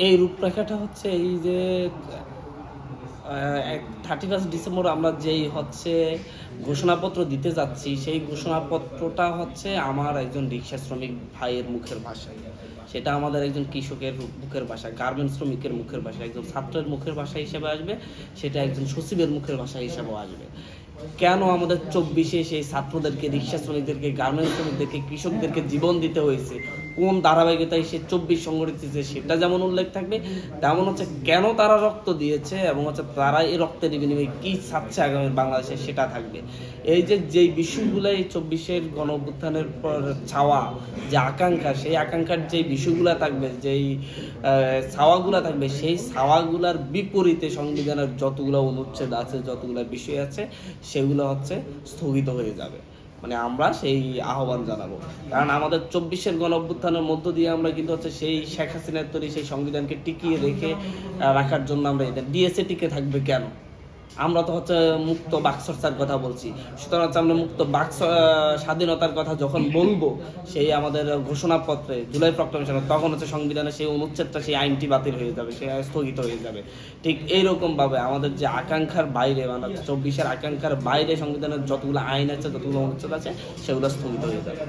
এই রূপরেখাটা হচ্ছে এই যে 31 ডিসেম্বর আমরা যেই হচ্ছে ঘোষণাপত্র দিতে যাচ্ছি, সেই ঘোষণাপত্রটা হচ্ছে আমার একজন রিক্সা শ্রমিক ভাইয়ের মুখের ভাষায়, সেটা আমাদের একজন কৃষকের মুখের ভাষা, গার্মেন্টস শ্রমিকের মুখের ভাষা, একজন ছাত্রের মুখের ভাষা হিসেবে আসবে, সেটা একজন সচিবের মুখের ভাষা হিসেবেও আসবে। কেন আমাদের 24-এ সেই ছাত্রদেরকে, রিক্সা শ্রমিকদেরকে, গার্মেন্টস শ্রমিকদেরকে, কৃষকদেরকে জীবন দিতে হয়েছে, কোন ধারাবাহিকতায় সে 24 সংগঠিত হয়েছে সেটা যেমন উল্লেখ থাকবে, তেমন হচ্ছে কেন তারা রক্ত দিয়েছে এবং হচ্ছে তারা এই রক্তের বিনিময়ে কি চাচ্ছে আগামী বাংলাদেশে সেটা থাকবে। এই যে যেই বিষয়গুলো এই 24-এর গণ অভ্যুত্থানের পর ছাওয়া, যে আকাঙ্ক্ষা, সেই আকাঙ্ক্ষার যেই বিষয়গুলো থাকবে, যেই ছাওয়াগুলো থাকবে, সেই ছাওয়াগুলার বিপরীতে সংবিধানের যতগুলো অনুচ্ছেদ আছে, যতগুলো বিষয় আছে, সেগুলো হচ্ছে স্থগিত হয়ে যাবে। মানে আমরা সেই আহ্বান জানাবো, কারণ আমাদের 24-এর গণ অভ্যুত্থানের মধ্য দিয়ে আমরা কিন্তু হচ্ছে সেই শেখ হাসিনার তৈরি সেই সংবিধানকে টিকিয়ে রাখার জন্য আমরা এদের ডিএসএ টিকে থাকবে কেন? আমরা তো হচ্ছে মুক্ত বাকচর্চার কথা বলছি, সুতরাং হচ্ছে আমরা মুক্ত বাক স্বাধীনতার কথা যখন বলবো সেই আমাদের ঘোষণাপত্রে জুলাই প্রক্লেমেশন, তখন হচ্ছে সংবিধানে সেই অনুচ্ছেদটা, সেই আইনটি বাতিল হয়ে যাবে, সে স্থগিত হয়ে যাবে। ঠিক এইরকম ভাবে আমাদের যে আকাঙ্ক্ষার বাইরে, মানে 24-এর আকাঙ্ক্ষার বাইরে সংবিধানের যতগুলো আইন আছে, যতগুলো অনুচ্ছেদ আছে, সেগুলো স্থগিত হয়ে যাবে।